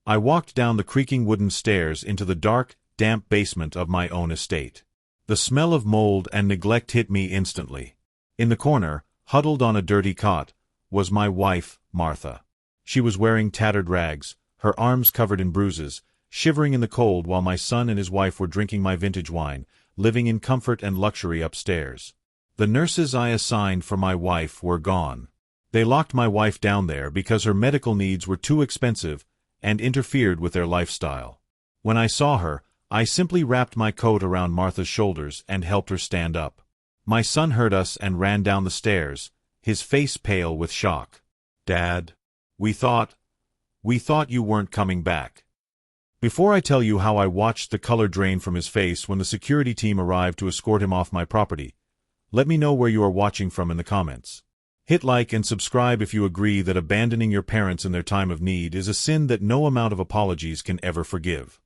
I walked down the creaking wooden stairs into the dark, damp basement of my own estate. The smell of mold and neglect hit me instantly. In the corner, huddled on a dirty cot, was my wife, Martha. She was wearing tattered rags, her arms covered in bruises, shivering in the cold while my son and his wife were drinking my vintage wine, living in comfort and luxury upstairs. The nurses I assigned for my wife were gone. They locked my wife down there because her medical needs were too expensive and interfered with their lifestyle. When I saw her, I simply wrapped my coat around Martha's shoulders and helped her stand up. My son heard us and ran down the stairs, his face pale with shock. "Dad, we thought you weren't coming back." Before I tell you how I watched the color drain from his face when the security team arrived to escort him off my property, let me know where you are watching from in the comments. Hit like and subscribe if you agree that abandoning your parents in their time of need is a sin that no amount of apologies can ever forgive.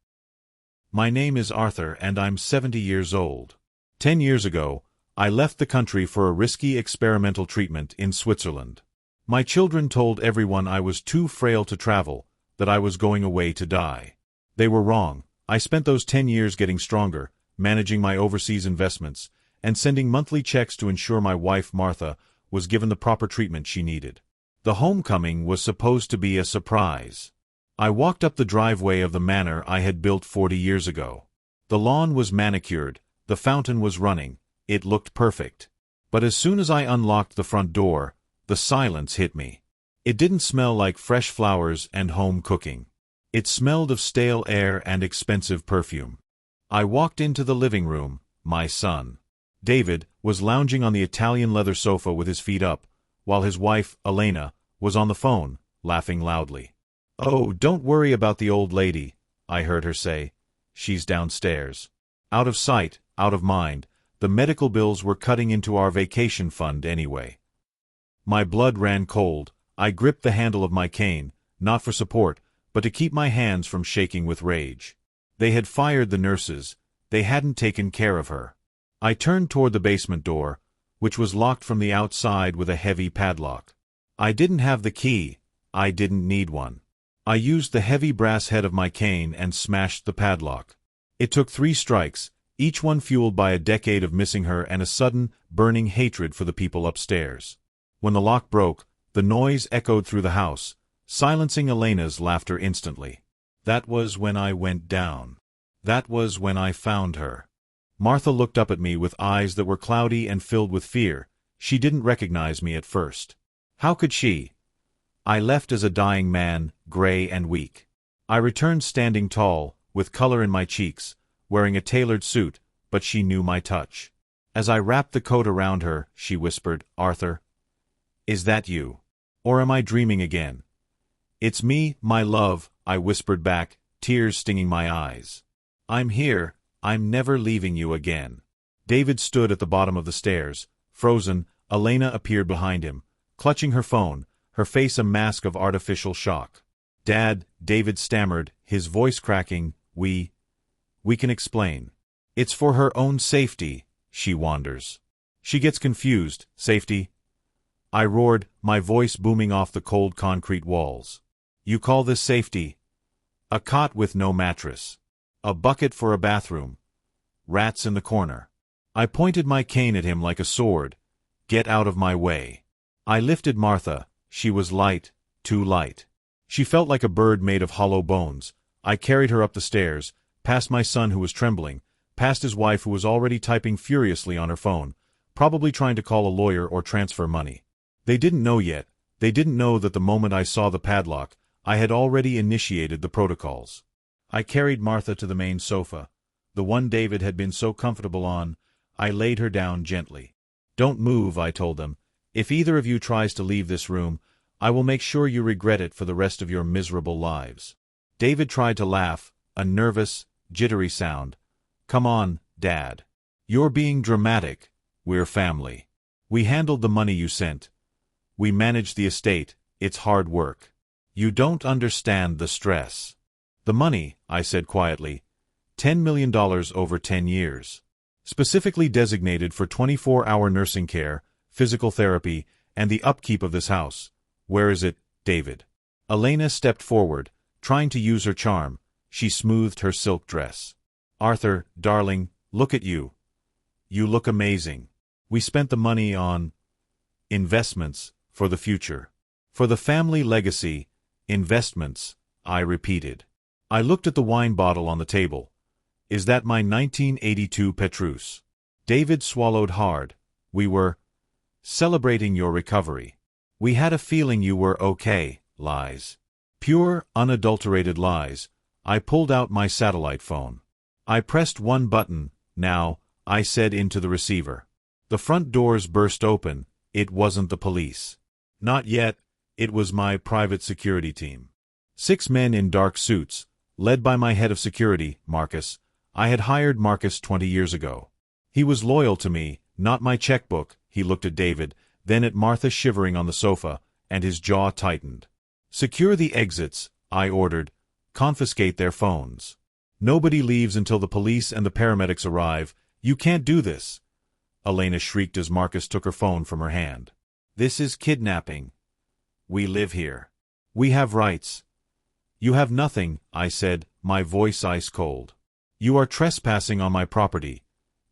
My name is Arthur and I'm 70 years old. 10 years ago, I left the country for a risky experimental treatment in Switzerland. My children told everyone I was too frail to travel, that I was going away to die. They were wrong. I spent those 10 years getting stronger, managing my overseas investments, and sending monthly checks to ensure my wife, Martha, was given the proper treatment she needed. The homecoming was supposed to be a surprise. I walked up the driveway of the manor I had built 40 years ago. The lawn was manicured, the fountain was running, it looked perfect. But as soon as I unlocked the front door, the silence hit me. It didn't smell like fresh flowers and home cooking. It smelled of stale air and expensive perfume. I walked into the living room. My son, David, was lounging on the Italian leather sofa with his feet up, while his wife, Elena, was on the phone, laughing loudly. "Oh, don't worry about the old lady," I heard her say. "She's downstairs." Out of sight, out of mind, the medical bills were cutting into our vacation fund anyway. My blood ran cold. I gripped the handle of my cane, not for support, but to keep my hands from shaking with rage. They had fired the nurses. They hadn't taken care of her. I turned toward the basement door, which was locked from the outside with a heavy padlock. I didn't have the key. I didn't need one. I used the heavy brass head of my cane and smashed the padlock. It took 3 strikes, each one fueled by a decade of missing her and a sudden, burning hatred for the people upstairs. When the lock broke, the noise echoed through the house, silencing Elena's laughter instantly. That was when I went down. That was when I found her. Martha looked up at me with eyes that were cloudy and filled with fear. She didn't recognize me at first. How could she? I left as a dying man, gray and weak. I returned standing tall, with color in my cheeks, wearing a tailored suit, but she knew my touch. As I wrapped the coat around her, she whispered, "Arthur, is that you? Or am I dreaming again?" "It's me, my love," I whispered back, tears stinging my eyes. "I'm here. I'm never leaving you again." David stood at the bottom of the stairs, frozen. Elena appeared behind him, clutching her phone, her face a mask of artificial shock. "Dad," David stammered, his voice cracking, we can explain. "It's for her own safety," she wanders. She gets confused. "Safety?" I roared, my voice booming off the cold concrete walls. "You call this safety? A cot with no mattress. A bucket for a bathroom. Rats in the corner." I pointed my cane at him like a sword. "Get out of my way." I lifted Martha. She was light, too light. She felt like a bird made of hollow bones. I carried her up the stairs, past my son who was trembling, past his wife who was already typing furiously on her phone, probably trying to call a lawyer or transfer money. They didn't know yet. They didn't know that the moment I saw the padlock, I had already initiated the protocols. I carried Martha to the main sofa, the one David had been so comfortable on. I laid her down gently. "Don't move," I told them. "If either of you tries to leave this room, I will make sure you regret it for the rest of your miserable lives." David tried to laugh, a nervous, jittery sound. "Come on, Dad. You're being dramatic. We're family. We handled the money you sent. We managed the estate. It's hard work. You don't understand the stress." "The money," I said quietly, $10 million over 10 years. Specifically designated for 24-hour nursing care, physical therapy, and the upkeep of this house. Where is it, David?" Elena stepped forward, Trying to use her charm, she smoothed her silk dress. "Arthur, darling, look at you. You look amazing. We spent the money on investments for the future. For the family legacy, investments," I repeated. I looked at the wine bottle on the table. "Is that my 1982 Petrus?" David swallowed hard. "We were celebrating your recovery. We had a feeling you were okay." Lies. Pure, unadulterated lies. I pulled out my satellite phone. I pressed one button. "Now," I said into the receiver. The front doors burst open. It wasn't the police. Not yet. It was my private security team. 6 men in dark suits, led by my head of security, Marcus. I had hired Marcus 20 years ago. He was loyal to me, not my checkbook. He looked at David, then at Martha shivering on the sofa, and his jaw tightened. "Secure the exits," I ordered. "Confiscate their phones. Nobody leaves until the police and the paramedics arrive. You can't do this." Elena shrieked as Marcus took her phone from her hand. "This is kidnapping. We live here. We have rights." "You have nothing," I said, my voice ice cold. "You are trespassing on my property.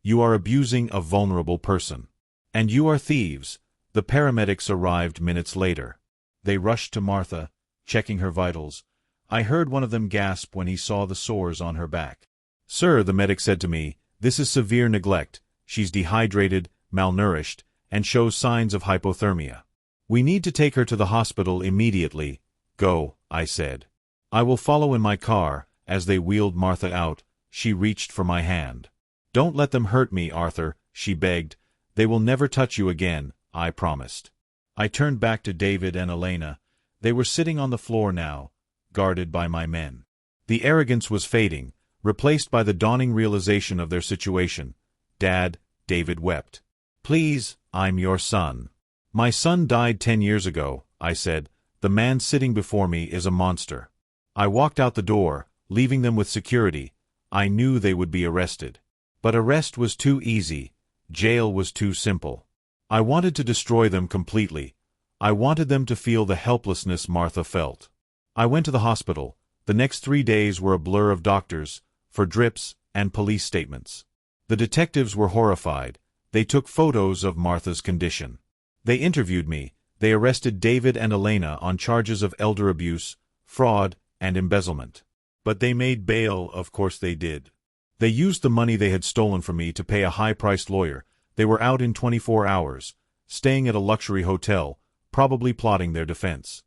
You are abusing a vulnerable person. And you are thieves." The paramedics arrived minutes later. They rushed to Martha, checking her vitals. I heard one of them gasp when he saw the sores on her back. "Sir," the medic said to me, "this is severe neglect. She's dehydrated, malnourished, and shows signs of hypothermia. We need to take her to the hospital immediately." "Go," I said. "I will follow in my car." As they wheeled Martha out, she reached for my hand. "Don't let them hurt me, Arthur," she begged. "They will never touch you again," I promised. I turned back to David and Elena. They were sitting on the floor now, guarded by my men. The arrogance was fading, replaced by the dawning realization of their situation. "Dad," David wept. "Please, I'm your son." "My son died 10 years ago," I said. "The man sitting before me is a monster." I walked out the door, leaving them with security. I knew they would be arrested. But arrest was too easy. Jail was too simple. I wanted to destroy them completely. I wanted them to feel the helplessness Martha felt. I went to the hospital. The next 3 days were a blur of doctors, for drips, and police statements. The detectives were horrified. They took photos of Martha's condition. They interviewed me. They arrested David and Elena on charges of elder abuse, fraud, and embezzlement. But they made bail, of course they did. They used the money they had stolen from me to pay a high-priced lawyer. They were out in 24 hours, staying at a luxury hotel, probably plotting their defense.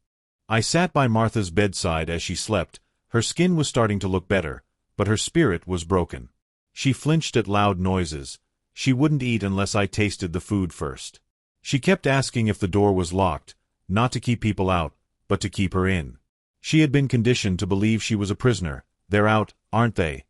I sat by Martha's bedside as she slept. Her skin was starting to look better, but her spirit was broken. She flinched at loud noises. She wouldn't eat unless I tasted the food first. She kept asking if the door was locked, not to keep people out, but to keep her in. She had been conditioned to believe she was a prisoner. "They're out, aren't they?"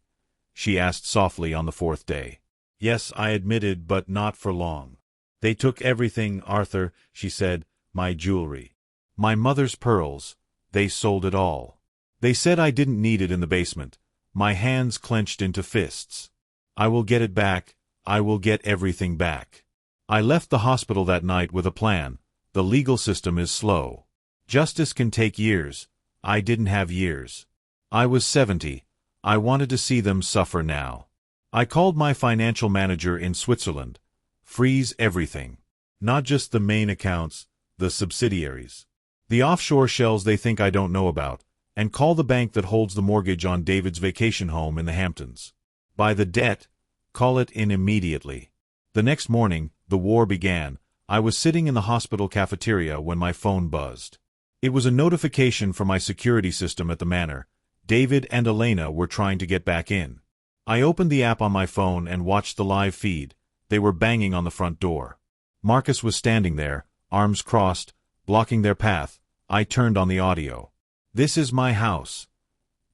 she asked softly on the 4th day. "Yes," I admitted, "but not for long. They took everything, Arthur," she said, "my jewelry. My mother's pearls. They sold it all. They said I didn't need it in the basement." My hands clenched into fists. "I will get it back. I will get everything back." I left the hospital that night with a plan. The legal system is slow. Justice can take years. I didn't have years. I was 70. I wanted to see them suffer now. I called my financial manager in Switzerland. Freeze everything. Not just the main accounts, the subsidiaries. The offshore shells they think I don't know about, and call the bank that holds the mortgage on David's vacation home in the Hamptons. Buy the debt, call it in immediately. The next morning, the war began. I was sitting in the hospital cafeteria when my phone buzzed. It was a notification from my security system at the manor. David and Elena were trying to get back in. I opened the app on my phone and watched the live feed. They were banging on the front door. Marcus was standing there, arms crossed, blocking their path. I turned on the audio. "This is my house."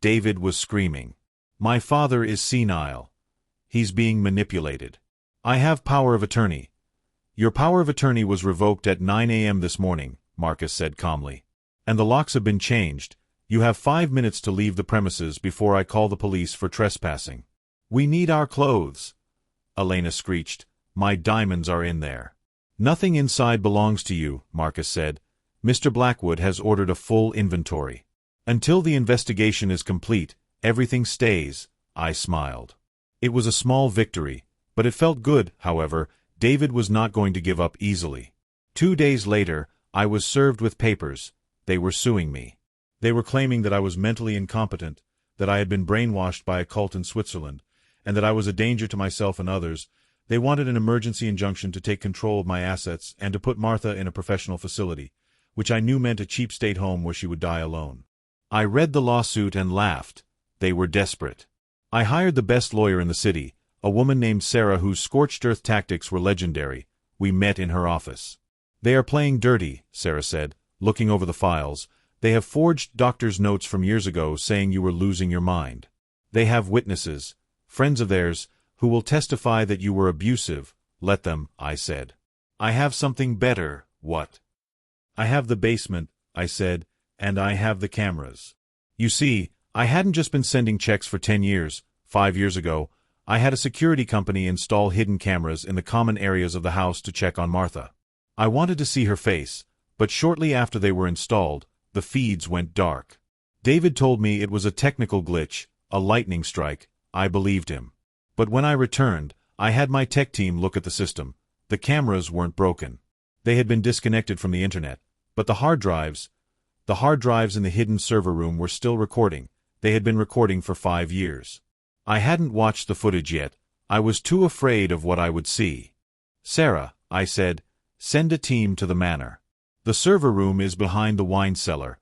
David was screaming. "My father is senile. He's being manipulated. I have power of attorney." "Your power of attorney was revoked at 9 a.m. this morning," Marcus said calmly. "And the locks have been changed. You have 5 minutes to leave the premises before I call the police for trespassing." "We need our clothes," Elena screeched. "My diamonds are in there." "Nothing inside belongs to you," Marcus said. "Mr. Blackwood has ordered a full inventory." Until the investigation is complete, everything stays, I smiled. It was a small victory, but it felt good. However, David was not going to give up easily. 2 days later, I was served with papers. They were suing me. They were claiming that I was mentally incompetent, that I had been brainwashed by a cult in Switzerland, and that I was a danger to myself and others. They wanted an emergency injunction to take control of my assets and to put Martha in a professional facility, which I knew meant a cheap state home where she would die alone. I read the lawsuit and laughed. They were desperate. I hired the best lawyer in the city, a woman named Sarah whose scorched-earth tactics were legendary. We met in her office. "They are playing dirty," Sarah said, looking over the files. "They have forged doctor's notes from years ago saying you were losing your mind. They have witnesses, friends of theirs, who will testify that you were abusive." "Let them," I said. "I have something better." "What?" "I have the basement," I said, "and I have the cameras." You see, I hadn't just been sending checks for 10 years. 5 years ago, I had a security company install hidden cameras in the common areas of the house to check on Martha. I wanted to see her face, but shortly after they were installed, the feeds went dark. David told me it was a technical glitch, a lightning strike. I believed him. But when I returned, I had my tech team look at the system. The cameras weren't broken. They had been disconnected from the internet, but the hard drives in the hidden server room were still recording. They had been recording for 5 years. I hadn't watched the footage yet. I was too afraid of what I would see. "Sarah," I said, "send a team to the manor. The server room is behind the wine cellar.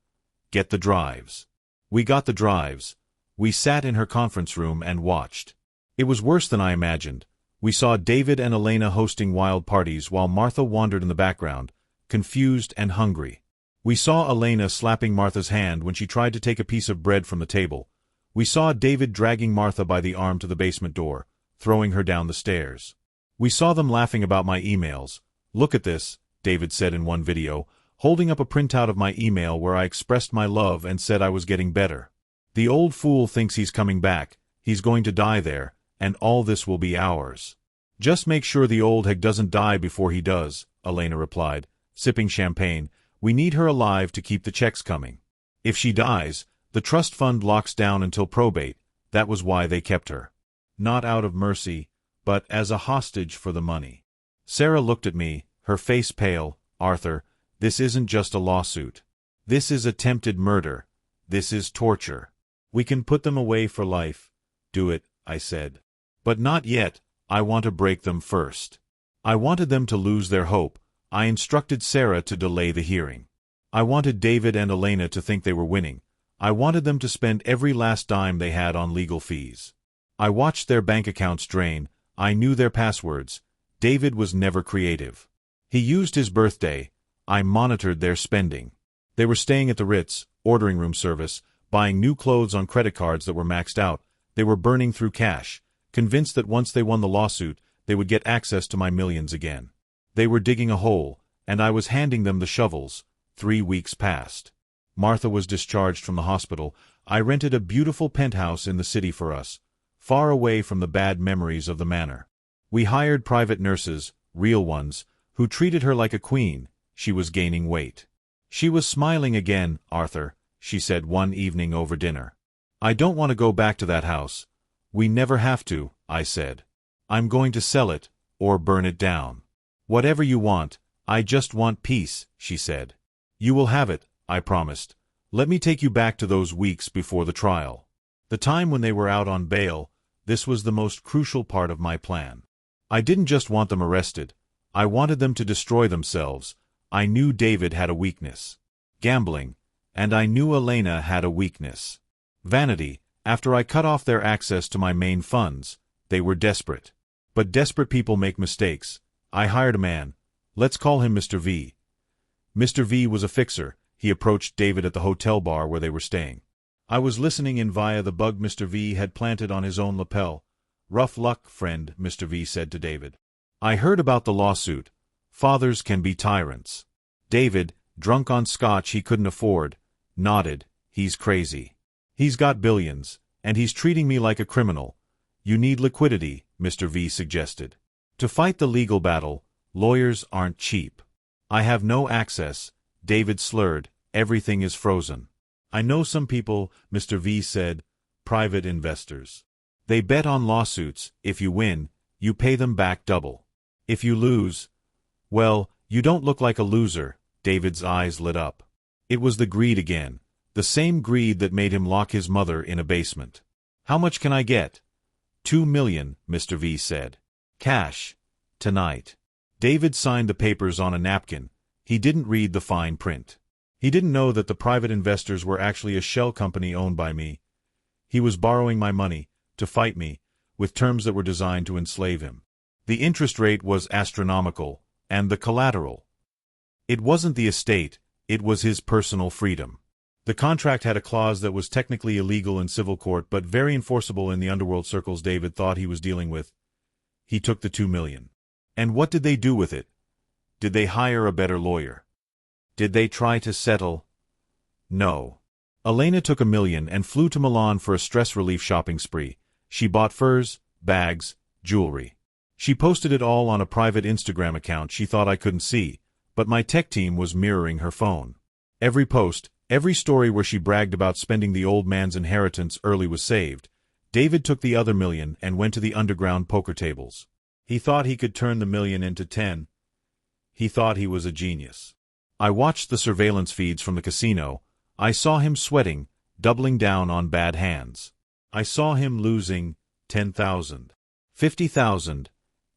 Get the drives." We got the drives. We sat in her conference room and watched. It was worse than I imagined. We saw David and Elena hosting wild parties while Martha wandered in the background, confused and hungry. We saw Elena slapping Martha's hand when she tried to take a piece of bread from the table. We saw David dragging Martha by the arm to the basement door, throwing her down the stairs. We saw them laughing about my emails. "Look at this," David said in one video, holding up a printout of my email where I expressed my love and said I was getting better. "The old fool thinks he's coming back. He's going to die there, and all this will be ours." "Just make sure the old hag doesn't die before he does," Elena replied, sipping champagne. "We need her alive to keep the checks coming. If she dies, the trust fund locks down until probate." That was why they kept her. Not out of mercy, but as a hostage for the money. Sarah looked at me, her face pale. "Arthur, this isn't just a lawsuit. This is attempted murder. This is torture. We can put them away for life." "Do it," I said. "But not yet. I want to break them first." I wanted them to lose their hope. I instructed Sarah to delay the hearing. I wanted David and Elena to think they were winning. I wanted them to spend every last dime they had on legal fees. I watched their bank accounts drain. I knew their passwords. David was never creative. He used his birthday. I monitored their spending. They were staying at the Ritz, ordering room service, buying new clothes on credit cards that were maxed out. They were burning through cash, convinced that once they won the lawsuit, they would get access to my millions again. They were digging a hole, and I was handing them the shovels. 3 weeks passed. Martha was discharged from the hospital. I rented a beautiful penthouse in the city for us, far away from the bad memories of the manor. We hired private nurses, real ones, who treated her like a queen. She was gaining weight. She was smiling again. "Arthur," she said one evening over dinner, "I don't want to go back to that house." "We never have to," I said. "I'm going to sell it, or burn it down." "Whatever you want. I just want peace," she said. "You will have it," I promised. "Let me take you back to those weeks before the trial. The time when they were out on bail. This was the most crucial part of my plan. I didn't just want them arrested. I wanted them to destroy themselves. I knew David had a weakness. Gambling. And I knew Elena had a weakness. Vanity. After I cut off their access to my main funds, they were desperate. But desperate people make mistakes. I hired a man. Let's call him Mr. V. Mr. V was a fixer. He approached David at the hotel bar where they were staying. I was listening in via the bug Mr. V had planted on his own lapel. "Rough luck, friend," Mr. V said to David. "I heard about the lawsuit. Fathers can be tyrants." David, drunk on scotch he couldn't afford, nodded. "He's crazy. He's got billions, and he's treating me like a criminal." "You need liquidity," Mr. V suggested. "To fight the legal battle, lawyers aren't cheap." "I have no access," David slurred. "Everything is frozen." I know some people, Mr. V said, private investors. They bet on lawsuits. If you win, you pay them back double. If you lose, well, you don't look like a loser. David's eyes lit up. It was the greed again, the same greed that made him lock his mother in a basement. How much can I get? 2 million, Mr. V said. Cash. Tonight. David signed the papers on a napkin. He didn't read the fine print. He didn't know that the private investors were actually a shell company owned by me. He was borrowing my money, to fight me, with terms that were designed to enslave him. The interest rate was astronomical, and the collateral. It wasn't the estate, it was his personal freedom. The contract had a clause that was technically illegal in civil court but very enforceable in the underworld circles David thought he was dealing with. He took the 2 million. And what did they do with it? Did they hire a better lawyer? Did they try to settle? No. Elena took 1 million and flew to Milan for a stress relief shopping spree. She bought furs, bags, jewelry. She posted it all on a private Instagram account she thought I couldn't see, but my tech team was mirroring her phone. Every post, every story where she bragged about spending the old man's inheritance early was saved. David took the other 1 million and went to the underground poker tables. He thought he could turn the 1 million into 10. He thought he was a genius. I watched the surveillance feeds from the casino. I saw him sweating, doubling down on bad hands. I saw him losing 10,000, 50,000,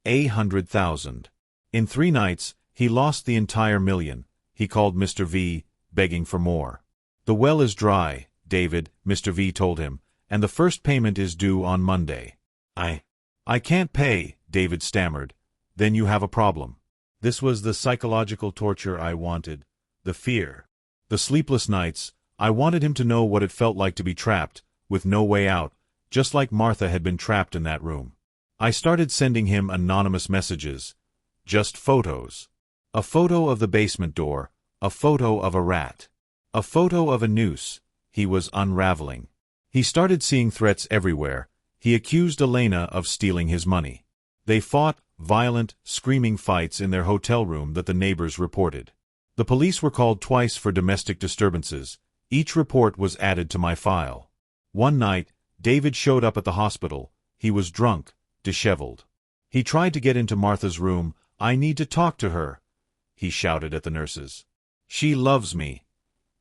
100,000. In 3 nights, he lost the entire 1 million. He called Mr. V, begging for more. The well is dry, David, Mr. V told him, and the first payment is due on Monday. I can't pay, David stammered. Then you have a problem. This was the psychological torture I wanted, the fear. The sleepless nights. I wanted him to know what it felt like to be trapped, with no way out, just like Martha had been trapped in that room. I started sending him anonymous messages. Just photos. A photo of the basement door, a photo of a rat, a photo of a noose. He was unraveling. He started seeing threats everywhere. He accused Elena of stealing his money. They fought, violent, screaming fights in their hotel room that the neighbors reported. The police were called twice for domestic disturbances. Each report was added to my file. One night, David showed up at the hospital. He was drunk, disheveled. He tried to get into Martha's room. I need to talk to her, he shouted at the nurses. She loves me.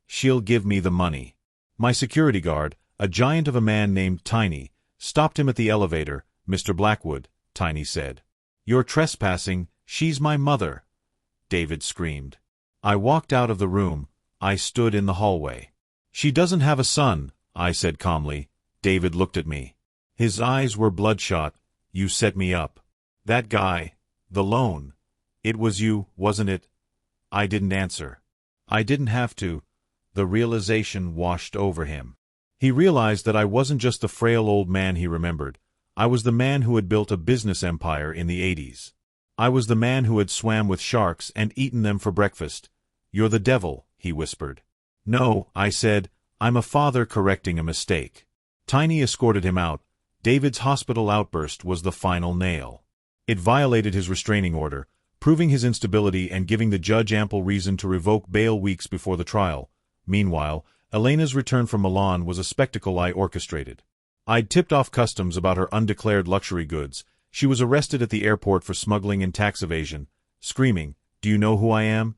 She'll give me the money. My security guard, a giant of a man named Tiny, stopped him at the elevator. Mr. Blackwood, Tiny said. You're trespassing. She's my mother, David screamed. I walked out of the room. I stood in the hallway. She doesn't have a son, I said calmly. David looked at me. His eyes were bloodshot. You set me up. That guy, the loan. It was you, wasn't it? I didn't answer. I didn't have to. The realization washed over him. He realized that I wasn't just the frail old man he remembered. I was the man who had built a business empire in the 80s. I was the man who had swam with sharks and eaten them for breakfast. You're the devil, he whispered. No, I said, I'm a father correcting a mistake. Tiny escorted him out. David's hospital outburst was the final nail. It violated his restraining order, proving his instability and giving the judge ample reason to revoke bail weeks before the trial. Meanwhile, Elena's return from Milan was a spectacle I orchestrated. I'd tipped off customs about her undeclared luxury goods. She was arrested at the airport for smuggling and tax evasion, screaming, "Do you know who I am?"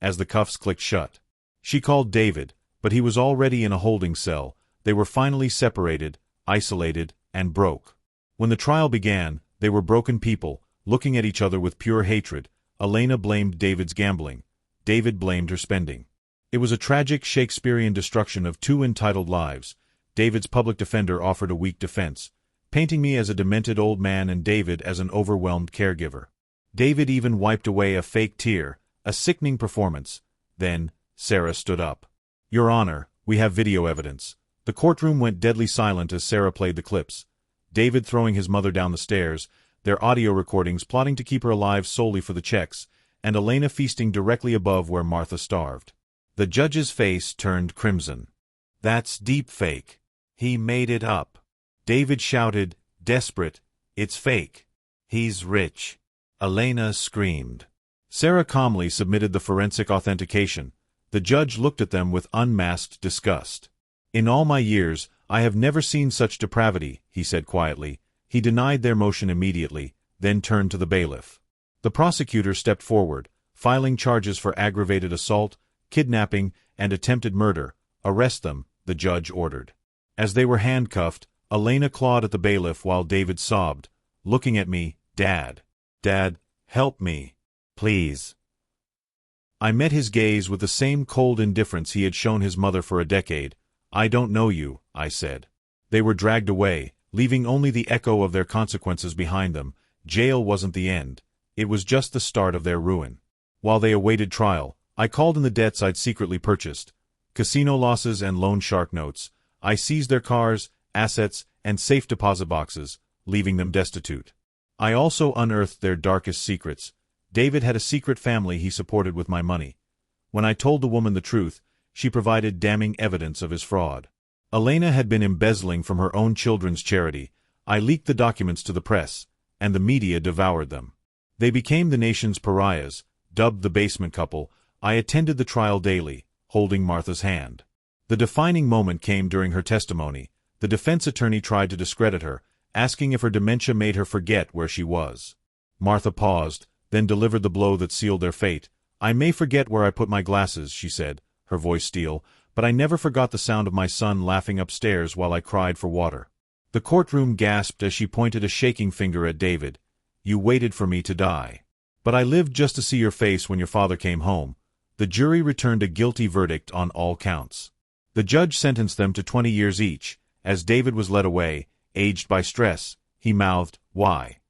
as the cuffs clicked shut. She called David, but he was already in a holding cell. They were finally separated, isolated, and broke. When the trial began, they were broken people, looking at each other with pure hatred. Elena blamed David's gambling. David blamed her spending. It was a tragic Shakespearean destruction of 2 entitled lives. David's public defender offered a weak defense, painting me as a demented old man and David as an overwhelmed caregiver. David even wiped away a fake tear, a sickening performance. Then, Sarah stood up. Your Honor, we have video evidence. The courtroom went deadly silent as Sarah played the clips. David throwing his mother down the stairs, their audio recordings plotting to keep her alive solely for the checks, and Elena feasting directly above where Martha starved. The judge's face turned crimson. That's deep fake. He made it up. David shouted, desperate, it's fake. He's rich. Elena screamed. Sarah calmly submitted the forensic authentication. The judge looked at them with unmasked disgust. "In all my years, I have never seen such depravity," he said quietly. He denied their motion immediately, then turned to the bailiff. The prosecutor stepped forward, filing charges for aggravated assault, kidnapping, and attempted murder. "Arrest them," the judge ordered. As they were handcuffed, Elena clawed at the bailiff while David sobbed, looking at me, "Dad. Dad, help me. Please." I met his gaze with the same cold indifference he had shown his mother for a decade. "I don't know you," I said. They were dragged away, leaving only the echo of their consequences behind them. Jail wasn't the end. It was just the start of their ruin. While they awaited trial, I called in the debts I'd secretly purchased. Casino losses and loan shark notes. I seized their cars, assets, and safe deposit boxes, leaving them destitute. I also unearthed their darkest secrets. David had a secret family he supported with my money. When I told the woman the truth, she provided damning evidence of his fraud. Elena had been embezzling from her own children's charity. I leaked the documents to the press, and the media devoured them. They became the nation's pariahs, dubbed the basement couple. I attended the trial daily, holding Martha's hand. The defining moment came during her testimony. The defense attorney tried to discredit her, asking if her dementia made her forget where she was. Martha paused, then delivered the blow that sealed their fate. "I may forget where I put my glasses," she said, her voice steel, "but I never forgot the sound of my son laughing upstairs while I cried for water." The courtroom gasped as she pointed a shaking finger at David. "You waited for me to die. But I lived just to see your face when your father came home." The jury returned a guilty verdict on all counts. The judge sentenced them to 20 years each. As David was led away, aged by stress, he mouthed, "Why?"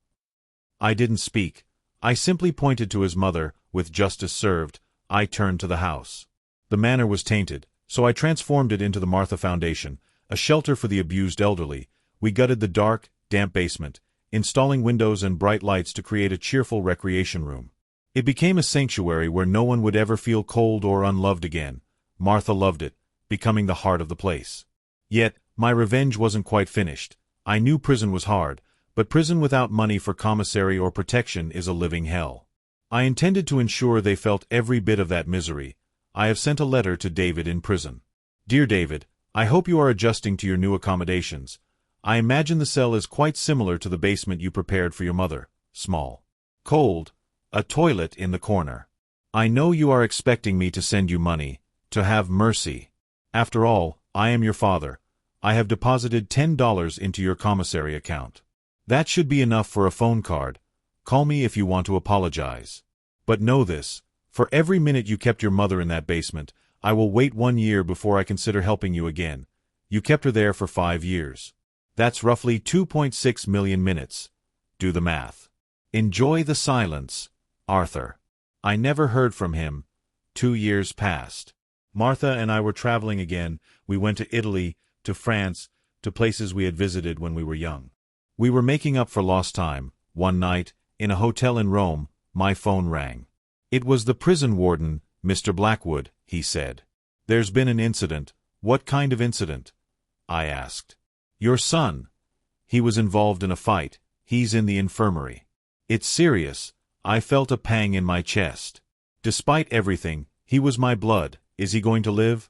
I didn't speak. I simply pointed to his mother. With justice served, I turned to the house. The manor was tainted, so I transformed it into the Martha Foundation, a shelter for the abused elderly. We gutted the dark, damp basement, installing windows and bright lights to create a cheerful recreation room. It became a sanctuary where no one would ever feel cold or unloved again. Martha loved it, becoming the heart of the place. Yet, my revenge wasn't quite finished. I knew prison was hard, but prison without money for commissary or protection is a living hell. I intended to ensure they felt every bit of that misery. I have sent a letter to David in prison. "Dear David, I hope you are adjusting to your new accommodations. I imagine the cell is quite similar to the basement you prepared for your mother. Small. Cold. A toilet in the corner. I know you are expecting me to send you money, to have mercy. After all, I am your father. I have deposited $10 into your commissary account. That should be enough for a phone card. Call me if you want to apologize. But know this, for every minute you kept your mother in that basement, I will wait 1 year before I consider helping you again. You kept her there for 5 years. That's roughly 2.6 million minutes. Do the math. Enjoy the silence, Arthur." I never heard from him. 2 years passed. Martha and I were traveling again. We went to Italy, to France, to places we had visited when we were young. We were making up for lost time. One night, in a hotel in Rome, my phone rang. It was the prison warden, Mr. Blackwood, he said. "There's been an incident." "What kind of incident?" I asked. "Your son. He was involved in a fight. He's in the infirmary." "It's serious." I felt a pang in my chest. Despite everything, he was my blood. "Is he going to live?"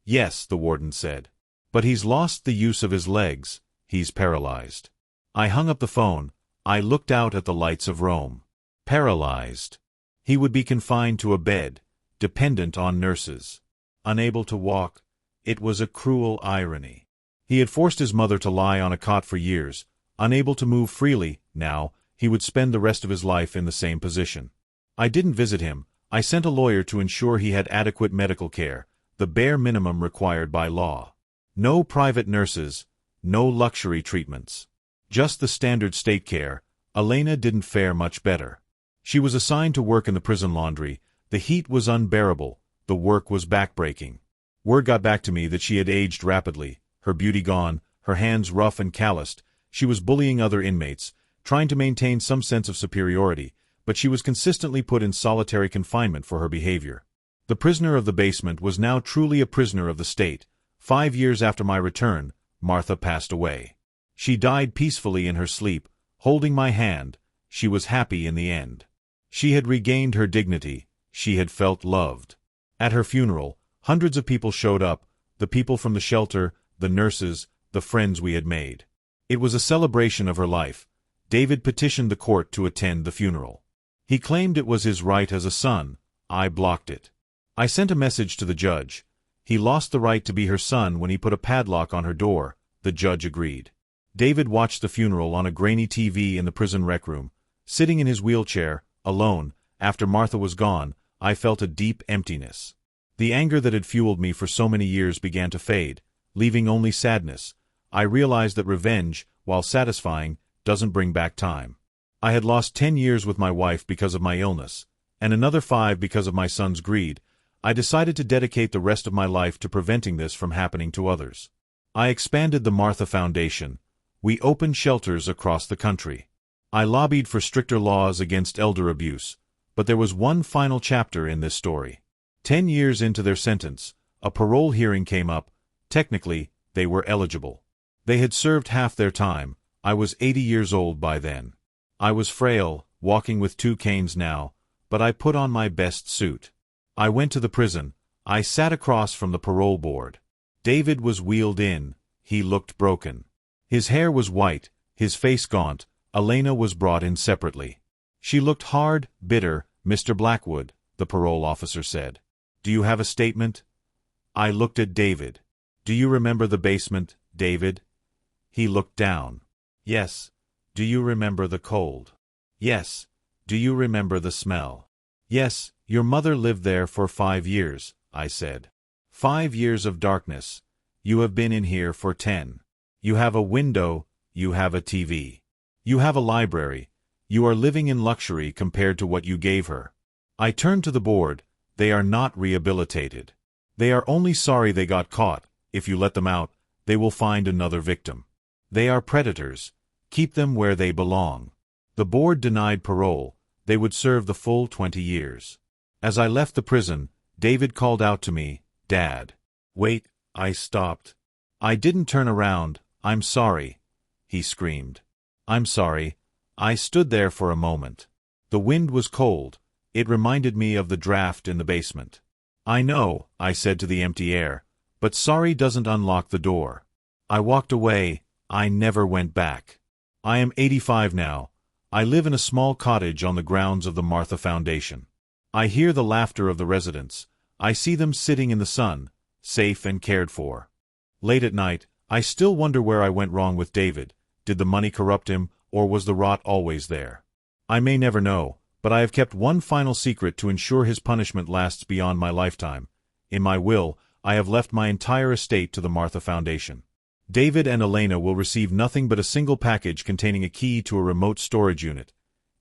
"Yes," the warden said. "But he's lost the use of his legs. He's paralyzed." I hung up the phone. I looked out at the lights of Rome. Paralyzed. He would be confined to a bed, dependent on nurses. Unable to walk. It was a cruel irony. He had forced his mother to lie on a cot for years, unable to move freely. Now, he would spend the rest of his life in the same position. I didn't visit him. I sent a lawyer to ensure he had adequate medical care, the bare minimum required by law. No private nurses, no luxury treatments. Just the standard state care. Elena didn't fare much better. She was assigned to work in the prison laundry. The heat was unbearable. The work was backbreaking. Word got back to me that she had aged rapidly, her beauty gone, her hands rough and calloused. She was bullying other inmates, trying to maintain some sense of superiority, but she was consistently put in solitary confinement for her behavior. The prisoner of the basement was now truly a prisoner of the state. 5 years after my return, Martha passed away. She died peacefully in her sleep, holding my hand. She was happy in the end. She had regained her dignity. She had felt loved. At her funeral, hundreds of people showed up, the people from the shelter, the nurses, the friends we had made. It was a celebration of her life. David petitioned the court to attend the funeral. He claimed it was his right as a son. I blocked it. I sent a message to the judge. He lost the right to be her son when he put a padlock on her door. The judge agreed. David watched the funeral on a grainy TV in the prison rec room. Sitting in his wheelchair, alone, after Martha was gone, I felt a deep emptiness. The anger that had fueled me for so many years began to fade, leaving only sadness. I realized that revenge, while satisfying, doesn't bring back time. I had lost 10 years with my wife because of my illness, and another 5 because of my son's greed. I decided to dedicate the rest of my life to preventing this from happening to others. I expanded the Martha Foundation. We opened shelters across the country. I lobbied for stricter laws against elder abuse, but there was one final chapter in this story. 10 years into their sentence, a parole hearing came up. Technically, they were eligible. They had served half their time. I was 80 years old by then. I was frail, walking with 2 canes now, but I put on my best suit. I went to the prison. I sat across from the parole board. David was wheeled in. He looked broken. His hair was white, his face gaunt. Elena was brought in separately. She looked hard, bitter. "Mr. Blackwood," the parole officer said. "Do you have a statement?" I looked at David. "Do you remember the basement, David?" He looked down. "Yes." "Do you remember the cold?" "Yes." "Do you remember the smell?" "Yes." "Your mother lived there for 5 years," I said. 5 years of darkness. You have been in here for 10. You have a window, you have a TV. You have a library. You are living in luxury compared to what you gave her. I turned to the board. They are not rehabilitated. They are only sorry they got caught. If you let them out, they will find another victim. They are predators. Keep them where they belong. The board denied parole. They would serve the full 20 years. As I left the prison, David called out to me, "Dad." "Wait," I stopped. I didn't turn around. "I'm sorry," he screamed. "I'm sorry." I stood there for a moment. The wind was cold. It reminded me of the draft in the basement. "I know," I said to the empty air, "but sorry doesn't unlock the door." I walked away. I never went back. I am 85 now. I live in a small cottage on the grounds of the Martha Foundation. I hear the laughter of the residents. I see them sitting in the sun, safe and cared for. Late at night, I still wonder where I went wrong with David. Did the money corrupt him, or was the rot always there? I may never know, but I have kept one final secret to ensure his punishment lasts beyond my lifetime. In my will, I have left my entire estate to the Martha Foundation. David and Elena will receive nothing but a single package containing a key to a remote storage unit.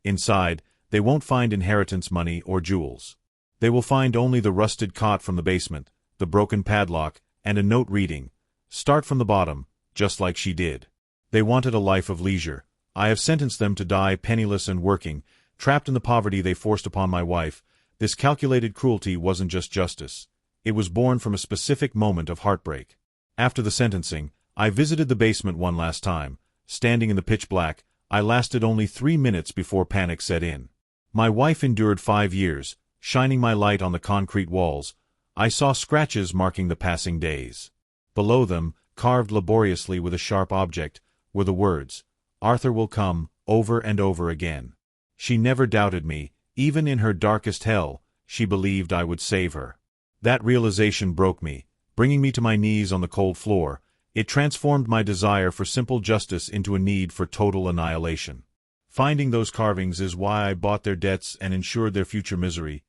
Inside, they won't find inheritance money or jewels. They will find only the rusted cot from the basement, the broken padlock, and a note reading, "Start from the bottom, just like she did." They wanted a life of leisure. I have sentenced them to die penniless and working, trapped in the poverty they forced upon my wife. This calculated cruelty wasn't just justice. It was born from a specific moment of heartbreak. After the sentencing, I visited the basement one last time. Standing in the pitch black, I lasted only 3 minutes before panic set in. My wife endured 5 years, shining my light on the concrete walls. I saw scratches marking the passing days. Below them, carved laboriously with a sharp object, were the words, "Arthur will come," over and over again. She never doubted me. Even in her darkest hell, she believed I would save her. That realization broke me, bringing me to my knees on the cold floor. It transformed my desire for simple justice into a need for total annihilation. Finding those carvings is why I bought their debts and ensured their future misery.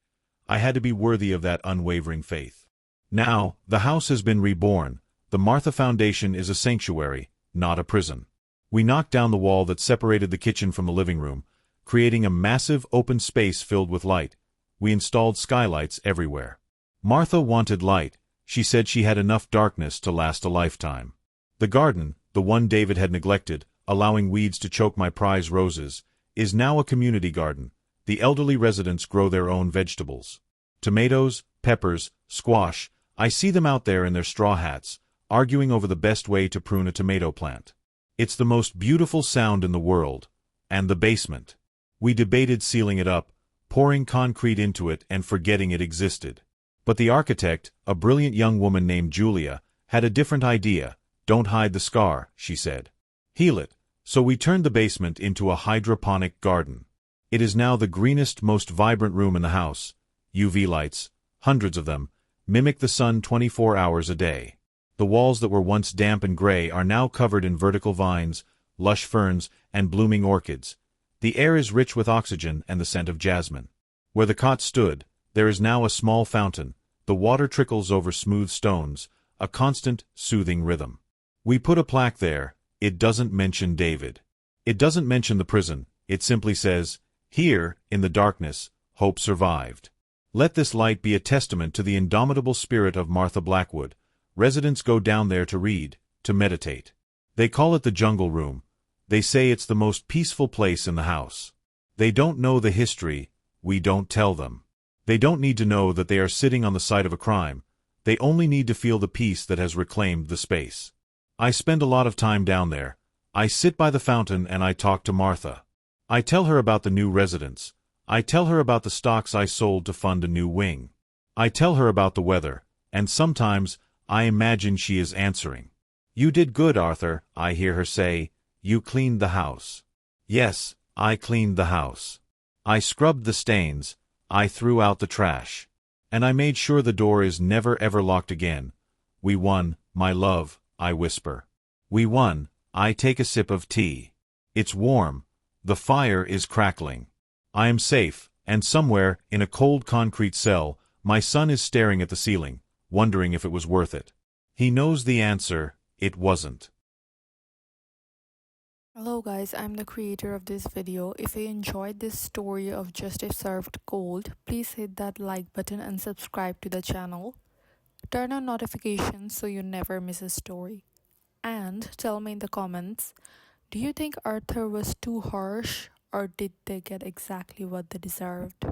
I had to be worthy of that unwavering faith. Now, the house has been reborn. The Martha Foundation is a sanctuary, not a prison. We knocked down the wall that separated the kitchen from the living room, creating a massive open space filled with light. We installed skylights everywhere. Martha wanted light. She said she had enough darkness to last a lifetime. The garden, the one David had neglected, allowing weeds to choke my prize roses, is now a community garden. The elderly residents grow their own vegetables. Tomatoes, peppers, squash. I see them out there in their straw hats, arguing over the best way to prune a tomato plant. It's the most beautiful sound in the world. And the basement. We debated sealing it up, pouring concrete into it and forgetting it existed. But the architect, a brilliant young woman named Julia, Had a different idea. Don't hide the scar, she said. Heal it. So we turned the basement into a hydroponic garden. It is now the greenest, most vibrant room in the house. UV lights, hundreds of them, mimic the sun 24 hours a day. The walls that were once damp and gray are now covered in vertical vines, lush ferns, and blooming orchids. The air is rich with oxygen and the scent of jasmine. Where the cot stood, there is now a small fountain. The water trickles over smooth stones, a constant, soothing rhythm. We put a plaque there. It doesn't mention David. It doesn't mention the prison. It simply says, "Here, in the darkness, hope survived." Let this light be a testament to the indomitable spirit of Martha Blackwood. Residents go down there to read, to meditate. They call it the jungle room. They say it's the most peaceful place in the house. They don't know the history. We don't tell them. They don't need to know that they are sitting on the site of a crime. They only need to feel the peace that has reclaimed the space. I spend a lot of time down there. I sit by the fountain and I talk to Martha. I tell her about the new residents. I tell her about the stocks I sold to fund a new wing. I tell her about the weather, and sometimes I imagine she is answering. "You did good, Arthur," I hear her say. "You cleaned the house." Yes, I cleaned the house. I scrubbed the stains. I threw out the trash. And I made sure the door is never ever locked again. We won, my love, I whisper. We won. I take a sip of tea. It's warm. The fire is crackling. I am safe, and somewhere, in a cold concrete cell, my son is staring at the ceiling, wondering if it was worth it. He knows the answer. It wasn't. Hello guys, I'm the creator of this video. If you enjoyed this story of justice served cold, please hit that like button and subscribe to the channel. Turn on notifications so you never miss a story. And tell me in the comments, do you think Arthur was too harsh or did they get exactly what they deserved?